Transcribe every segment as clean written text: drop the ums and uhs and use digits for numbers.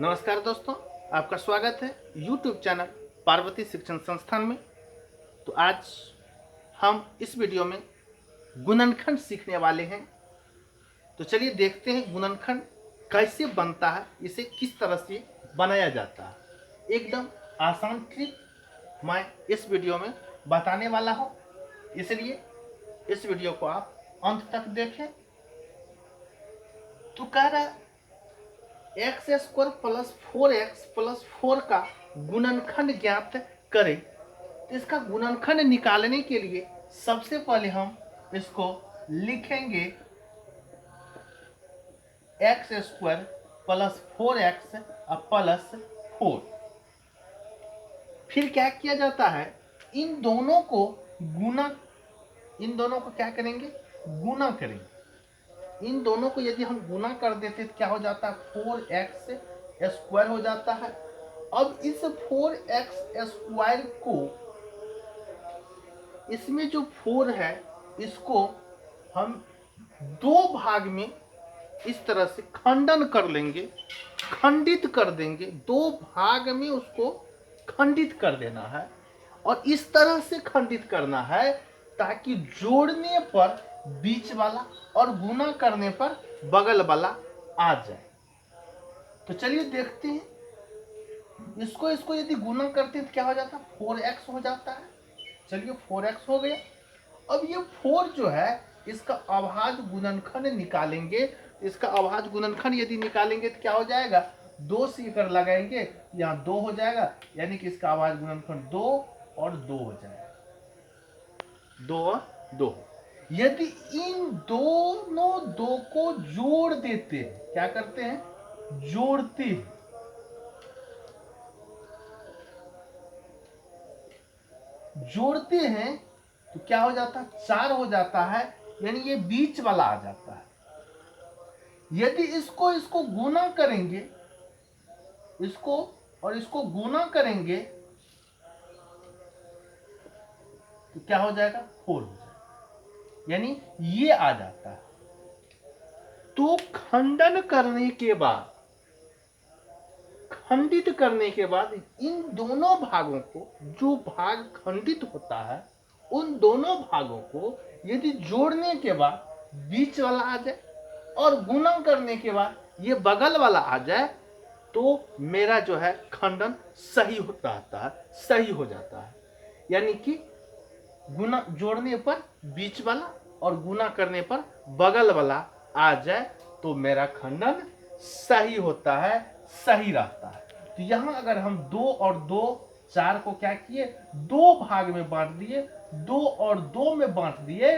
नमस्कार दोस्तों, आपका स्वागत है YouTube चैनल पार्वती शिक्षण संस्थान में। तो आज हम इस वीडियो में गुणनखंड सीखने वाले हैं। तो चलिए देखते हैं गुणनखंड कैसे बनता है, इसे किस तरह से बनाया जाता है। एकदम आसान ट्रिक मैं इस वीडियो में बताने वाला हूँ, इसलिए इस वीडियो को आप अंत तक देखें। तो कह रहा है x square plus 4x plus 4 का गुणनखंड ज्ञात करें। तो इसका गुणनखंड निकालने के लिए सबसे पहले हम इसको लिखेंगे x square plus 4x plus 4। फिर क्या किया जाता है, इन दोनों को क्या करेंगे, गुना करेंगे। इन दोनों को यदि हम गुना कर देते तो क्या हो जाता है, 4x स्क्वायर हो जाता है। अब इस 4x स्क्वायर को, इसमें जो 4 है इसको हम दो भाग में इस तरह से खंडन कर लेंगे, खंडित कर देंगे। दो भाग में उसको खंडित कर देना है और इस तरह से खंडित करना है ताकि जोड़ने पर बीच वाला और गुना करने पर बगल वाला आ जाए। तो चलिए देखते हैं। इसको यदि गुना करते हैं तो क्या हो जाता है, 4x हो जाता है। चलिए 4x हो गया। अब ये 4 जो है इसका अभाज्य गुणनखंड निकालेंगे। इसका अभाज्य गुणनखंड यदि निकालेंगे तो क्या हो जाएगा, 2 से कर लगाएंगे, यहाँ 2 हो जाएगा, यानी कि इसका अभाज्य गुणनखंड 2 और 2 हो जाएगा, 2 और 2। यदि इन दोनों दो को जोड़ देते हैं, क्या करते हैं, जोड़ते हैं, जोड़ते हैं तो क्या हो जाता है, 4 हो जाता है, यानी ये बीच वाला आ जाता है। यदि इसको गुना करेंगे, इसको और इसको गुना करेंगे तो क्या हो जाएगा, 4 हो जाएगा, यानी ये आ जाता है। तो खंडन करने के बाद, खंडित करने के बाद इन दोनों भागों को, जो भाग खंडित होता है उन दोनों भागों को यदि जोड़ने के बाद बीच वाला आ जाए और गुना करने के बाद ये बगल वाला आ जाए तो मेरा जो है खंडन सही होता है, सही हो जाता है। यानी कि गुना जोड़ने पर बीच वाला और गुना करने पर बगल वाला आ जाए तो मेरा खंडन सही होता है, सही रहता है। तो यहां अगर हम 2 और 2, 4 को क्या किए, 2 भाग में बांट दिए, 2 और 2 में बांट दिए।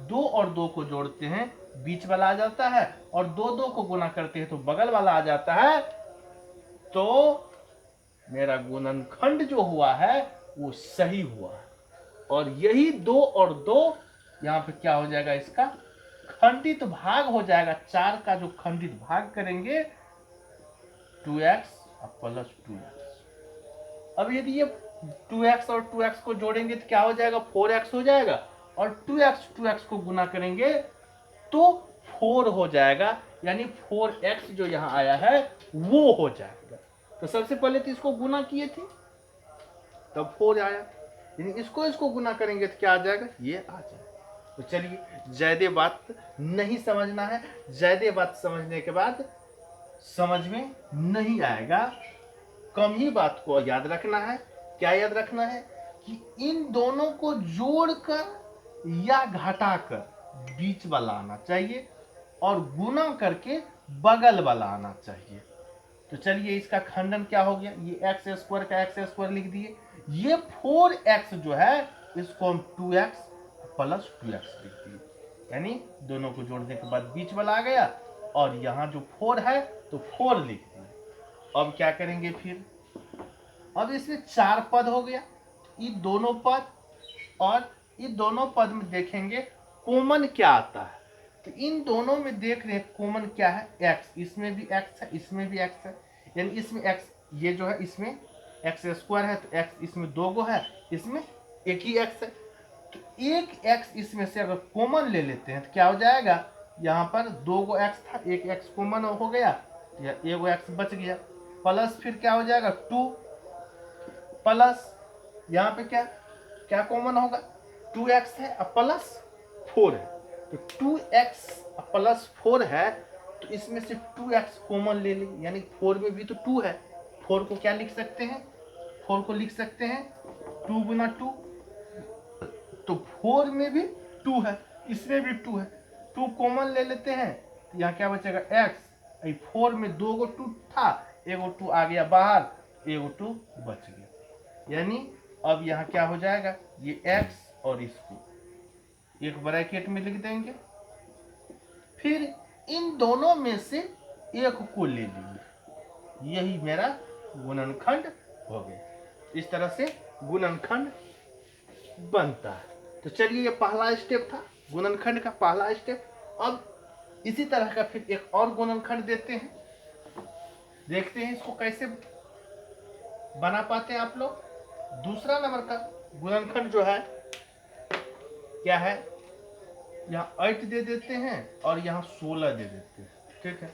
2 और 2 को जोड़ते हैं, बीच वाला आ जाता है, और 2 2 को गुना करते हैं तो बगल वाला आ जाता है। तो मेरा गुणनखंड जो हुआ है वो सही हुआ है। और यही 2 और 2 यहाँ पे क्या हो जाएगा, इसका खंडित भाग हो जाएगा। 4 का जो खंडित भाग करेंगे 2x प्लस 2x। अब यदि ये 2x और 2x को जोड़ेंगे तो क्या हो जाएगा, 4x हो जाएगा, और 2x को गुना करेंगे तो 4 हो जाएगा, यानी 4x जो यहाँ आया है वो हो जाएगा। तो सबसे पहले तो इसको गुना किए थे तब 4 आया, यानी इसको गुना करेंगे तो क्या आ जाएगा, ये आ जाएगा। तो चलिए, ज्यादा बात नहीं समझना है, ज्यादा बात समझने के बाद समझ में नहीं आएगा। कम ही बात को याद रखना है। क्या याद रखना है कि इन दोनों को जोड़कर या घटाकर बीच वाला आना चाहिए और गुना करके बगल वाला आना चाहिए। तो चलिए, इसका खंडन क्या हो गया, ये एक्स स्क्वायर का एक्स स्क्वायर लिख दिए। ये 4x जो है इसको हम 2x प्लस 2x लिख दिए, यानी दोनों को जोड़ने के बाद बीच वाला आ गया, और यहाँ जो 4 है तो 4 लिख दिए। अब क्या करेंगे फिर, अब इसमें 4 पद हो गया, ये दोनों पद, और ये दोनों पद में देखेंगे कॉमन क्या आता है। तो इन दोनों में देख रहे हैं कॉमन क्या है, x। इसमें भी x है, इसमें भी x है, यानी इसमें x, ये जो है इसमें एक्स स्क्वायर है तो x इसमें 2 गो है, इसमें एक ही x है। तो एक x इसमें से अगर कॉमन ले लेते हैं तो क्या हो जाएगा, यहाँ पर 2 गो x था, एक x कॉमन हो गया, या 1 गो x बच गया। प्लस फिर क्या हो जाएगा 2 प्लस यहाँ पे क्या क्या कॉमन होगा 2x है और प्लस 4 है, तो 2x प्लस 4 है, तो इसमें से 2x कॉमन ले लें, यानी 4 में भी तो 2 है, 4 को क्या लिख सकते हैं, 4 को लिख सकते हैं 2 गुना 2, तो 4 में भी 2 है, इसमें भी 2 है, 2 कॉमन ले लेते हैं, तो यहाँ क्या बचेगा x, 4 में 2 गो 2 था, एगो 2 आ गया बाहर, एगो 2 बच गया, यानी अब यहाँ क्या हो जाएगा, ये x और इसको एक ब्रैकेट में लिख देंगे, फिर इन दोनों में से एक को ले लेंगे, यही मेरा गुणनखंड हो गया। इस तरह से गुणनखंड बनता है। तो चलिए ये पहला स्टेप था गुणनखंड का पहला स्टेप। अब इसी तरह का फिर एक और गुणनखंड देते हैं, देखते हैं इसको कैसे बना पाते हैं आप लोग। दूसरा नंबर का गुणनखंड जो है क्या है, यहाँ 8 दे देते हैं और यहाँ 16 दे देते हैं, ठीक है।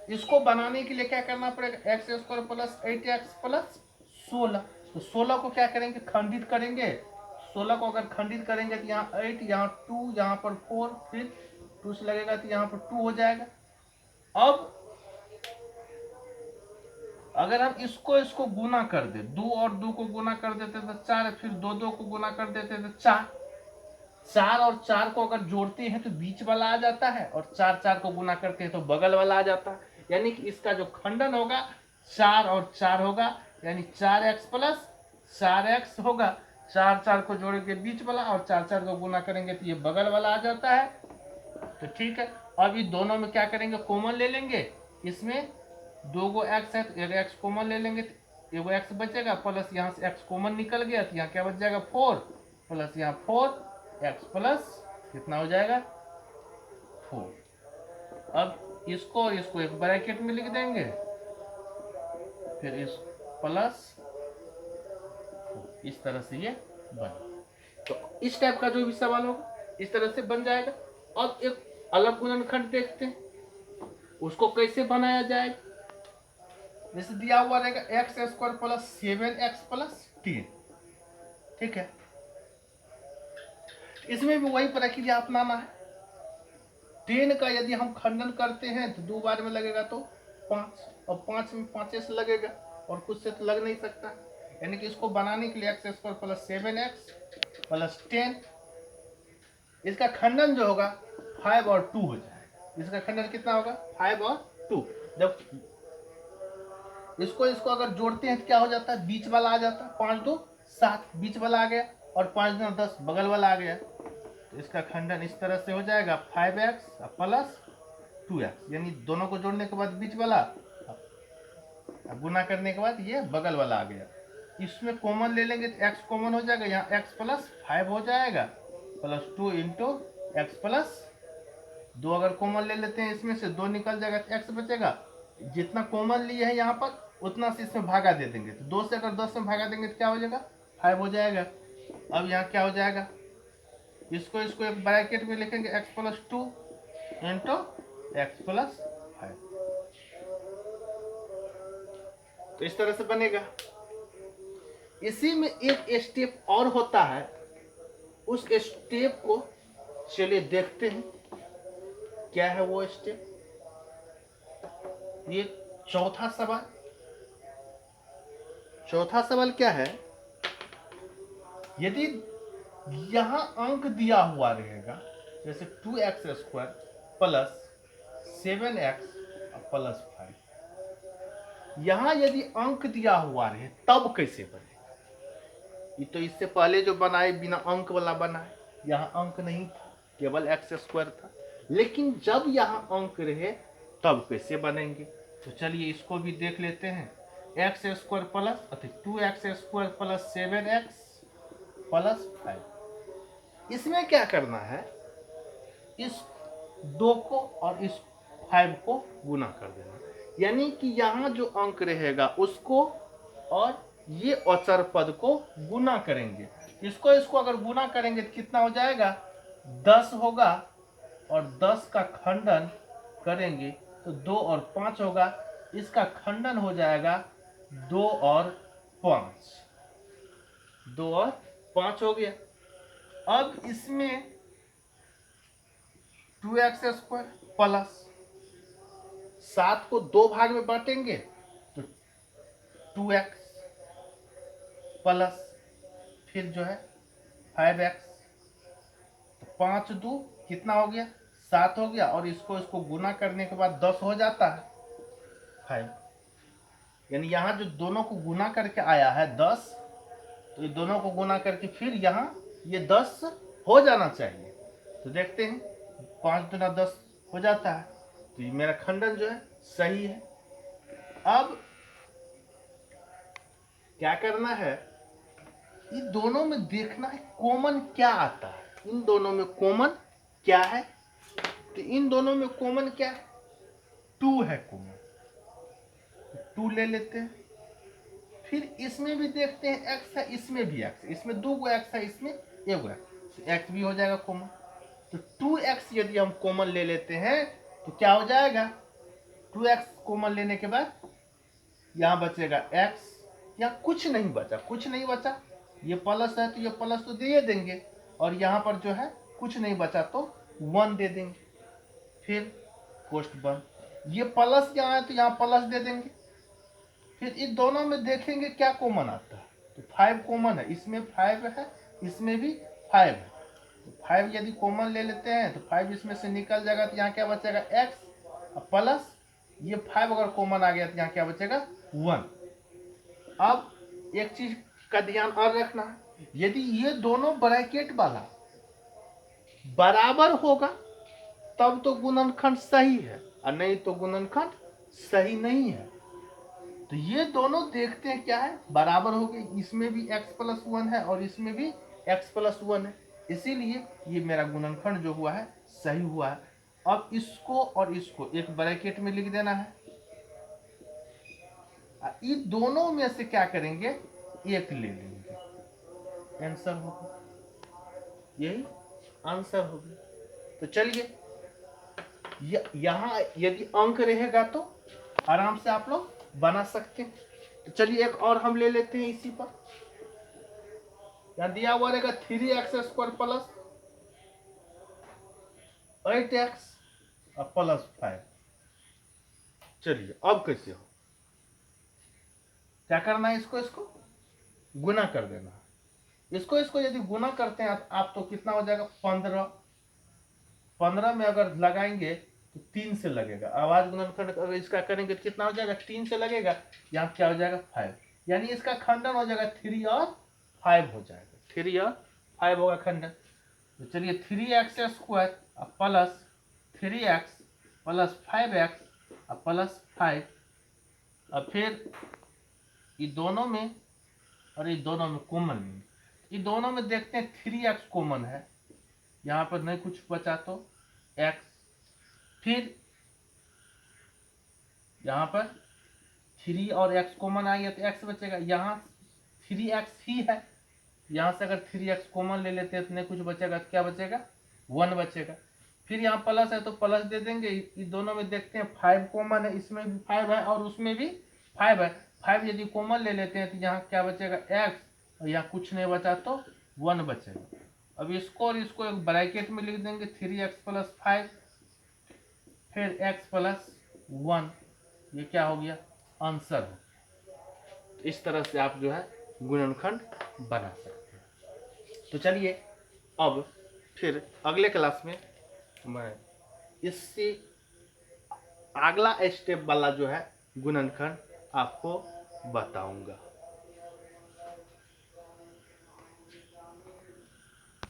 इसको बनाने के लिए क्या करना पड़ेगा, x square plus 8x plus 16, तो 16 को क्या करेंगे, खंडित करेंगे, 16 को अगर खंडित करेंगे तो यहाँ 8, यहाँ 2, यहाँ पर 4, फिर 2 से लगेगा तो यहाँ पर 2 हो जाएगा। अब अगर हम इसको गुना कर दे, 2 और 2 को गुना कर देते तो 4, फिर 2 2 को गुना कर देते तो 4, 4 और 4 को अगर जोड़ते हैं तो बीच वाला आ जाता है, और 4 4 को गुना करते हैं तो बगल वाला आ जाता है, यानी कि इसका जो खंडन होगा 4 और 4 होगा, यानी 4x प्लस 4x होगा, 4 4 को जोड़ेंगे बीच वाला और 4 4 को गुना करेंगे तो ये बगल वाला आ जाता है। तो ठीक है, अब ये दोनों में क्या करेंगे, कॉमन ले लेंगे, इसमें 2 गो x है तो एक x कॉमन ले लेंगे, तो एगो x बचेगा, प्लस यहाँ से x कॉमन निकल गया तो यहाँ क्या बच जाएगा 4, प्लस यहाँ 4x प्लस कितना हो जाएगा 4। अब इसको और इसको एक ब्रैकेट में लिख देंगे, फिर इस प्लस 4, इस तरह से ये बन, तो इस टाइप का जो भी सवाल होगा इस तरह से बन जाएगा। अब एक अलग गुणनखंड देखते हैं, उसको कैसे बनाया जाएगा। जैसे दिया हुआ रहेगा x square plus 7x plus 10, ठीक है। इसमें भी वही प्रक्रिया अपनाना है, 10 का यदि हम खंडन करते हैं तो 2 बार में लगेगा तो 5, और 5 में 5 से लगेगा और कुछ से तो लग नहीं सकता, यानी कि इसको बनाने के लिए x square plus 7x plus 10, इसका खंडन जो होगा 5 और 2 हो जाएगा, इसका खंडन कितना होगा 5 और 2। जब इसको अगर जोड़ते हैं तो क्या हो जाता है, बीच वाला आ जाता है, 5 2 7 बीच वाला आ गया, और 5 9 10 बगल वाला आ गया, तो इसका खंडन इस तरह से हो जाएगा 5x प्लस 2x, यानी दोनों को जोड़ने के बाद बीच वाला, गुना करने के बाद ये बगल वाला आ गया। इसमें कॉमन ले लेंगे तो x कॉमन हो जाएगा, यहाँ x प्लस 5 हो जाएगा, प्लस 2 इंटू एक्स प्लस 2, अगर कॉमन ले लेते हैं इसमें से 2 निकल जाएगा तो x बचेगा, जितना कॉमन लिए है यहाँ पर उतना से इसमें भागा दे देंगे, तो 2 से अगर 10 में भागा देंगे तो क्या हो जाएगा 5 हो जाएगा। अब यहाँ क्या हो जाएगा, इसको एक ब्रैकेट में लिखेंगे x plus 2 into x plus 5, तो इस तरह से बनेगा। इसी में एक स्टेप और होता है, उस स्टेप को चलिए देखते हैं क्या है वो स्टेप। ये चौथा सवाल क्या है, यदि यहां अंक दिया हुआ रहेगा जैसे 2x square plus 7x plus 5, यहां यदि अंक दिया हुआ रहे तब कैसे बनेगा। ये तो इससे पहले जो बनाए बिना अंक वाला बनाए, यहाँ अंक नहीं था, केवल एक्स स्क्वायर था, लेकिन जब यहाँ अंक रहे तब कैसे बनेंगे। तो चलिए इसको भी देख लेते हैं, x square plus 2x square plus 7x plus 5, इसमें क्या करना है, इस 2 को और इस 5 को गुना कर देना, यानी कि यहाँ जो अंक रहेगा उसको और ये अचर पद को गुना करेंगे, इसको अगर गुना करेंगे तो कितना हो जाएगा 10 होगा, और 10 का खंडन करेंगे तो 2 और 5 होगा, इसका खंडन हो जाएगा 2 और 5, 2 और 5 हो गया। अब इसमें 2x² प्लस 7 को 2 भाग में बांटेंगे तो 2x प्लस फिर जो है 5x, तो 5 2 कितना हो गया 7 हो गया, और इसको गुना करने के बाद 10 हो जाता है 5। यानी यहाँ जो दोनों को गुना करके आया है 10, तो ये दोनों को गुना करके फिर यहाँ ये 10 हो जाना चाहिए। तो देखते हैं 5 दूना 10 हो जाता है, तो ये मेरा खंडन जो है सही है। अब क्या करना है, इन दोनों में देखना है कॉमन क्या आता है, इन दोनों में कॉमन क्या है। तो इन दोनों में कॉमन क्या है, 2 है कॉमन, 2 ले लेते हैं। फिर इसमें भी देखते हैं x है, इसमें भी x है, इसमें 2 गो x है, इसमें 1 गो x, तो x भी हो जाएगा कॉमन। तो 2x यदि हम कॉमन ले लेते हैं तो क्या हो जाएगा, 2x कॉमन लेने के बाद यहाँ बचेगा x, यहाँ कुछ नहीं बचा, कुछ नहीं बचा, ये प्लस है तो ये प्लस तो दे देंगे, और यहाँ पर जो है कुछ नहीं बचा तो 1 दे देंगे। फिर पोस्ट बंद, ये प्लस यहाँ है तो यहाँ प्लस दे देंगे। फिर इन दोनों में देखेंगे क्या कॉमन आता है, तो 5 कॉमन है, इसमें 5 है, इसमें भी 5 है, तो 5 यदि कॉमन ले लेते हैं तो 5 इसमें से निकल जाएगा, तो यहाँ क्या बचेगा x प्लस ये 5 अगर कॉमन आ गया तो यहाँ क्या बचेगा 1। अब एक चीज का ध्यान और रखना है, यदि ये दोनों ब्रैकेट वाला बराबर होगा तब तो गुणनखंड सही है, और नहीं तो गुणनखंड सही नहीं है। तो ये दोनों देखते हैं क्या है, बराबर हो गए, इसमें भी x प्लस 1 है और इसमें भी x प्लस 1 है, इसीलिए ये मेरा गुणनखंड जो हुआ है सही हुआ है। अब इसको और इसको एक ब्रैकेट में लिख देना है, इन दोनों में से क्या करेंगे, एक ले लेंगे, आंसर होगा, यही आंसर होगा। तो चलिए यहां यदि अंक रहेगा तो आराम से आप लोग बना सकते हैं। तो चलिए एक और हम ले लेते हैं इसी पर, यहां दिया हुआ रहेगा 3x² प्लस 8x और प्लस 5। चलिए अब कैसे हो, क्या करना है, इसको गुना कर देना है। इसको यदि गुना करते हैं आप तो कितना हो जाएगा 15 में अगर लगाएंगे तो 3 से लगेगा, आवाज गुणनखंड अगर इसका करेंगे तो कितना हो जाएगा 3 से लगेगा, यहाँ क्या हो जाएगा 5, यानी इसका खंडन हो जाएगा 3 और 5 हो जाएगा, 3 और 5 होगा खंडन। तो चलिए 3x² plus 3x plus 5x plus 5, और फिर ये दोनों में और ये दोनों में कॉमन नहीं, ये दोनों में देखते हैं 3x कॉमन है, यहाँ पर नहीं कुछ बचा तो x, फिर यहाँ पर 3 और x कॉमन आ गया तो x बचेगा, यहाँ 3x ही है, यहाँ से अगर 3x कॉमन ले लेते हैं तो नहीं कुछ बचेगा, तो क्या बचेगा 1 बचेगा। फिर यहाँ प्लस है तो प्लस दे देंगे, इस दोनों में देखते हैं 5 कॉमन है, इसमें भी 5 है और उसमें भी 5 है, 5 यदि कॉमन ले लेते हैं तो यहाँ क्या बचेगा x, और यहाँ कुछ नहीं बचा तो 1 बचेगा। अब इसको और इसको एक ब्रैकेट में लिख देंगे 3x प्लस 5 फिर x प्लस 1, ये क्या हो गया आंसर हो। तो इस तरह से आप जो है गुणनखंड बना सकते हैं। तो चलिए अब फिर अगले क्लास में मैं इससे अगला स्टेप वाला जो है गुणनखंड आपको बताऊंगा।